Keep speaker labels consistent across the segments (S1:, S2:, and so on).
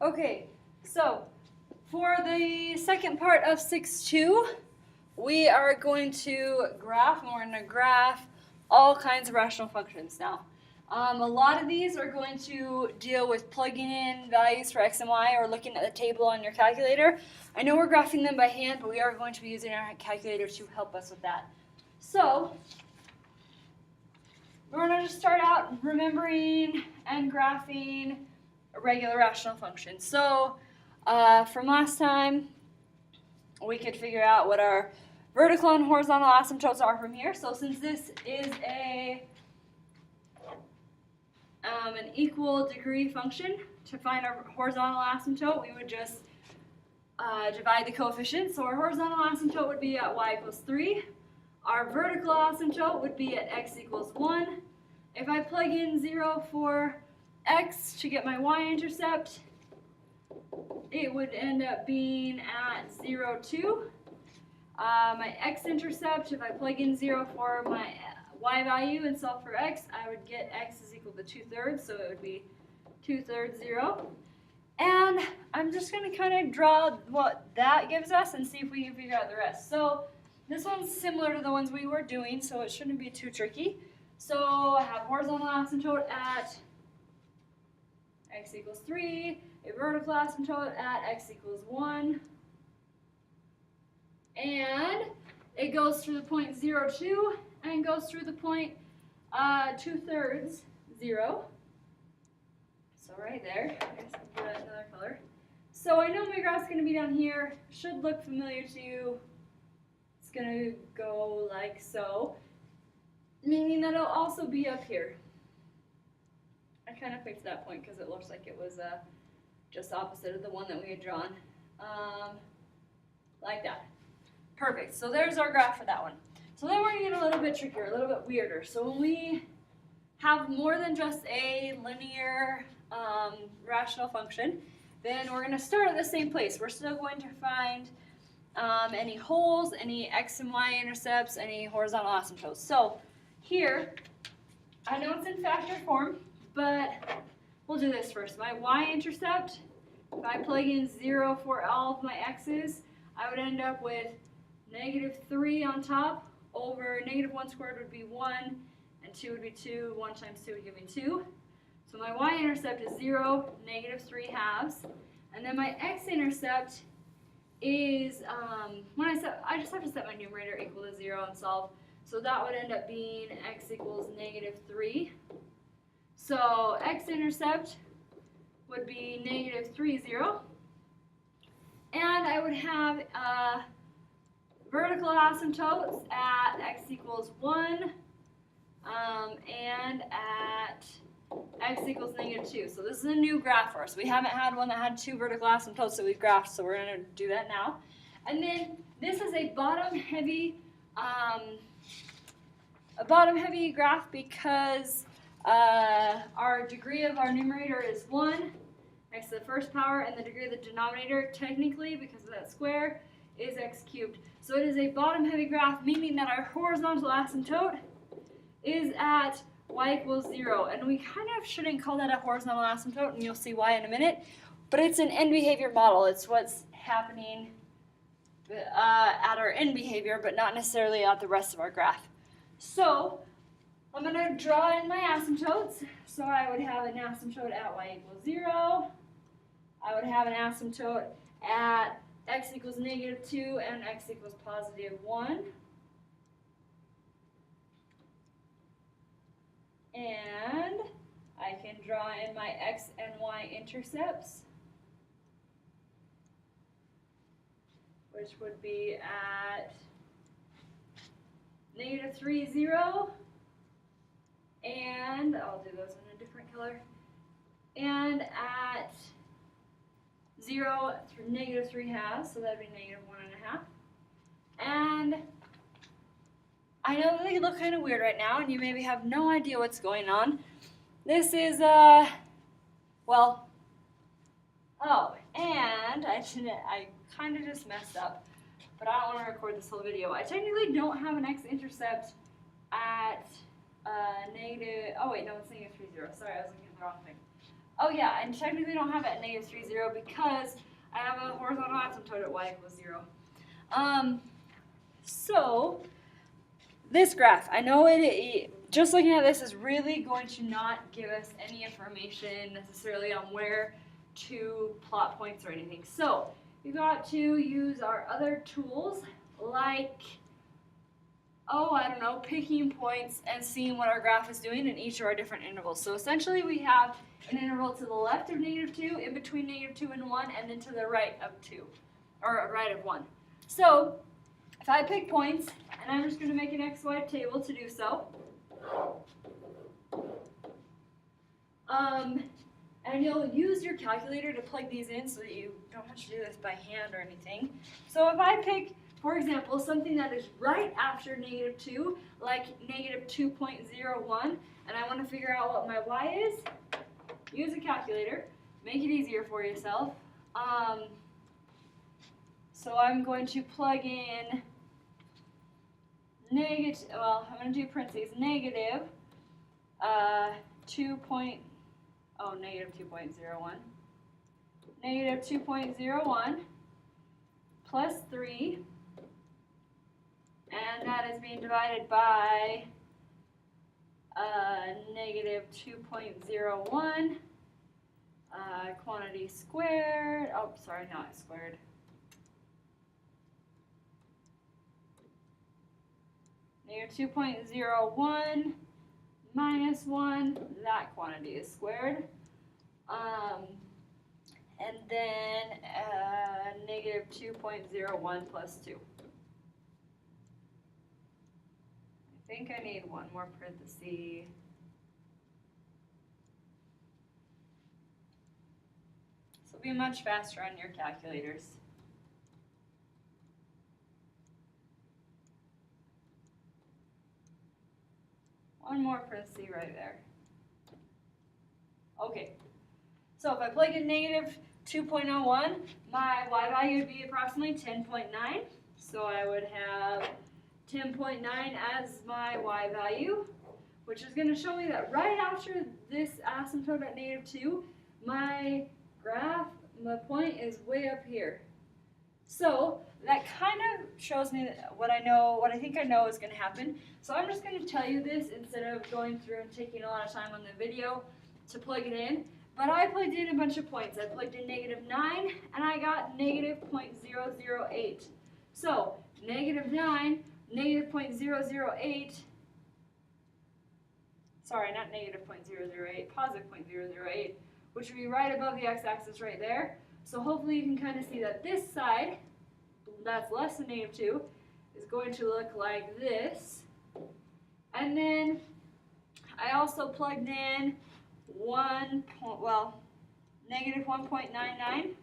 S1: Okay, so for the second part of 6.2, we are going to graph, and we're going to graph all kinds of rational functions now. A lot of these are going to deal with plugging in values for x and y or looking at the table on your calculator. I know we're graphing them by hand, but we are going to be using our calculator to help us with that. So, we're going to just start out remembering and graphing a regular rational function. So, from last time, we could figure out what our vertical and horizontal asymptotes are from here. So since this is an equal degree function, to find our horizontal asymptote, we would just divide the coefficients. So our horizontal asymptote would be at y equals 3. Our vertical asymptote would be at x equals 1. If I plug in 0 for x to get my y-intercept, it would end up being at 0, 2. My x-intercept, if I plug in 0 for my y value and solve for x, I would get x is equal to 2/3, so it would be 2/3, 0. And I'm just going to kind of draw what that gives us and see if we can figure out the rest. So this one's similar to the ones we were doing, so it shouldn't be too tricky. So I have horizontal asymptote at x equals 3, a vertical asymptote at x equals 1, and it goes through the point 0, 2, and goes through the point 2/3, 0. So right there, I guess I'll give it another color. So I know my graph's going to be down here, should look familiar to you. It's going to go like so, meaning that it'll also be up here. I kind of picked that point because it looks like it was just opposite of the one that we had drawn. Like that. Perfect. So there's our graph for that one. So then we're going to get a little bit trickier, a little bit weirder. So when we have more than just a linear rational function, then we're going to start at the same place. We're still going to find any holes, any x and y intercepts, any horizontal asymptotes. So here, I know it's in factor form, but we'll do this first. My y-intercept, if I plug in 0 for all of my x's, I would end up with -3 on top over -1 squared would be 1, and 2 would be 2. 1 times 2 would give me 2. So my y-intercept is 0, -3 halves. And then my x-intercept is, I just have to set my numerator equal to 0 and solve. So that would end up being x equals -3. So x-intercept would be -3, 0. And I would have vertical asymptotes at x equals 1 and at x equals -2. So this is a new graph for us. We haven't had one that had 2 vertical asymptotes that we've graphed, so we're going to do that now. And then this is a bottom-heavy graph because our degree of our numerator is 1, x to the first power, and the degree of the denominator, technically, because of that square, is x cubed. So it is a bottom-heavy graph, meaning that our horizontal asymptote is at y equals 0. And we kind of shouldn't call that a horizontal asymptote, and you'll see why in a minute. But it's an end behavior model. It's what's happening at our end behavior, but not necessarily at the rest of our graph. So I'm going to draw in my asymptotes. So I would have an asymptote at y equals 0. I would have an asymptote at x equals -2 and x equals +1. And I can draw in my x and y intercepts, which would be at -3, 0, and I'll do those in a different color, and at 0 through -3 halves, so that would be -1.5. And I know that they look kind of weird right now, and you maybe have no idea what's going on. This is, well, oh, and I kind of just messed up, but I don't want to record this whole video. I technically don't have an x-intercept at negative, oh wait, no, it's -3, 0. Sorry, I was looking at the wrong thing. Oh yeah, and technically don't have it at negative 3, 0 because I have a horizontal asymptote at y equals 0. So this graph, I know just looking at this is really going to not give us any information necessarily on where to plot points or anything. So we've got to use our other tools like, I don't know, picking points and seeing what our graph is doing in each of our different intervals. So essentially we have an interval to the left of -2, in between -2 and 1, and then to the right of 2, or right of 1. So if I pick points, and I'm just going to make an XY table to do so, and you'll use your calculator to plug these in so that you don't have to do this by hand or anything. So if I pick, for example, something that is right after -2, like -2.01, and I want to figure out what my y is, use a calculator. Make it easier for yourself. So I'm going to plug in negative, I'm going to do parentheses, negative 2.01, negative 2.01 plus 3, and that is being divided by negative 2.01 quantity squared, not squared. Negative 2.01 minus 1, that quantity is squared. And then negative 2.01 plus 2. I think I need one more parenthesis. This will be much faster on your calculators. One more parenthesis right there. Okay, so if I plug in negative 2.01, my y value would be approximately 10.9. So I would have 10.9 as my y value, which is going to show me that right after this asymptote at -2, my graph, my point is way up here. So that kind of shows me what I think I know is going to happen. So I'm just going to tell you this instead of going through and taking a lot of time on the video to plug it in. But I plugged in a bunch of points. I plugged in -9 and I got negative 0.008. So -9, negative 0.008, sorry, not negative 0.008, positive 0.008, which would be right above the x-axis right there. So hopefully you can kind of see that this side, that's less than -2, is going to look like this. And then I also plugged in negative 1.99,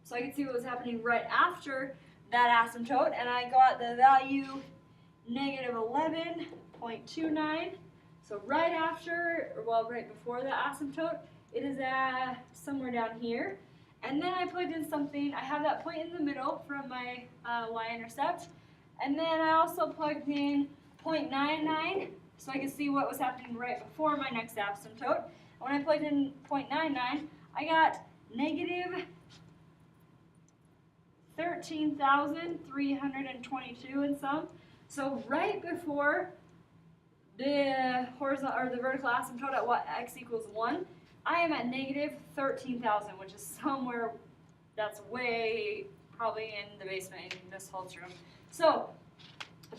S1: so I could see what was happening right after that asymptote, and I got the value negative 11.29. So right after, right before the asymptote, it is somewhere down here. And then I plugged in something, I have that point in the middle from my y-intercept. And then I also plugged in 0.99 so I could see what was happening right before my next asymptote. And when I plugged in 0.99, I got negative 13,322 and some. So right before the horizontal or the vertical asymptote at x equals 1, I am at negative 13,000, which is somewhere that's way probably in the basement in this whole room. So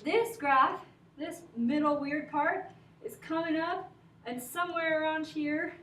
S1: this graph, this middle weird part, is coming up, and somewhere around here,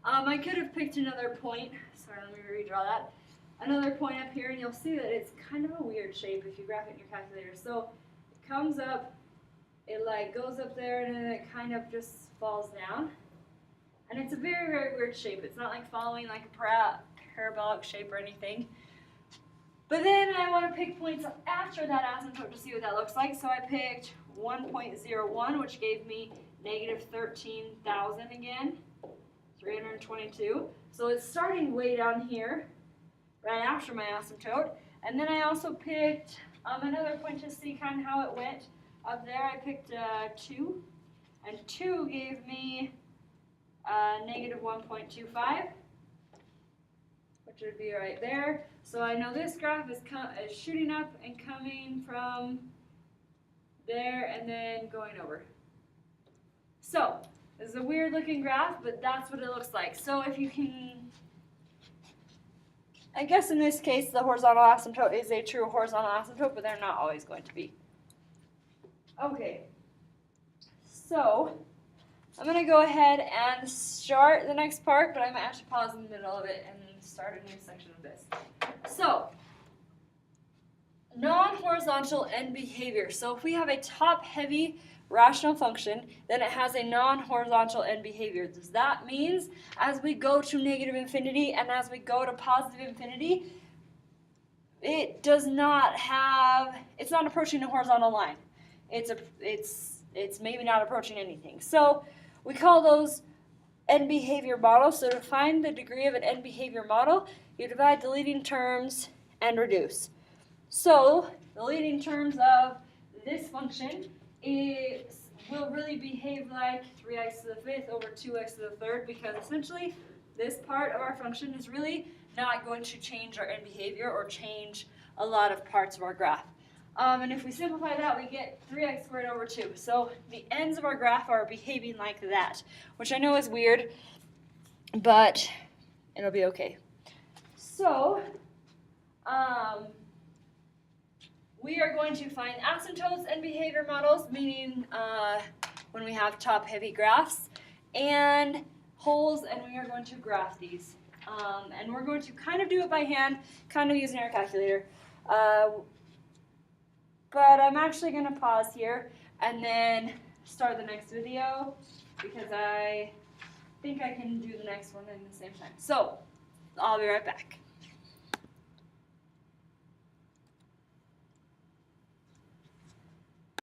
S1: I could have picked another point. Sorry, let me redraw that. Another point up here, and you'll see that it's kind of a weird shape if you graph it in your calculator. So it comes up, it like goes up there, and then it kind of just falls down. And it's a very, very weird shape. It's not like following like a parabolic shape or anything. But then I want to pick points after that asymptote to see what that looks like. So I picked 1.01, which gave me negative 13,000 again, 322. So it's starting way down here, right after my asymptote. And then I also picked another point to see kind of how it went. Up there I picked 2, and 2 gave me negative 1.25. should be right there. So I know this graph is shooting up and coming from there and then going over. So this is a weird looking graph, but that's what it looks like. So if you can, I guess in this case the horizontal asymptote is a true horizontal asymptote, but they're not always going to be. Okay, so I'm going to go ahead and start the next part, but I might have to pause in the middle of it and start a new section of this. So, non-horizontal end behavior. So if we have a top-heavy rational function, then it has a non-horizontal end behavior. Does that mean as we go to negative infinity and as we go to positive infinity, it does not have, it's not approaching a horizontal line. It's maybe not approaching anything. So we call those end behavior models. So to find the degree of an end behavior model, you divide the leading terms and reduce. So the leading terms of this function will really behave like 3x to the fifth over 2x to the third, because essentially this part of our function is really not going to change our end behavior or change a lot of parts of our graph. And if we simplify that, we get 3x squared over 2. So the ends of our graph are behaving like that, which I know is weird, but it'll be okay. So we are going to find asymptotes and behavior models, meaning when we have top-heavy graphs, and holes, and we are going to graph these. And we're going to kind of do it by hand, kind of using our calculator. But I'm actually going to pause here and then start the next video because I think I can do the next one in the same time. So, I'll be right back.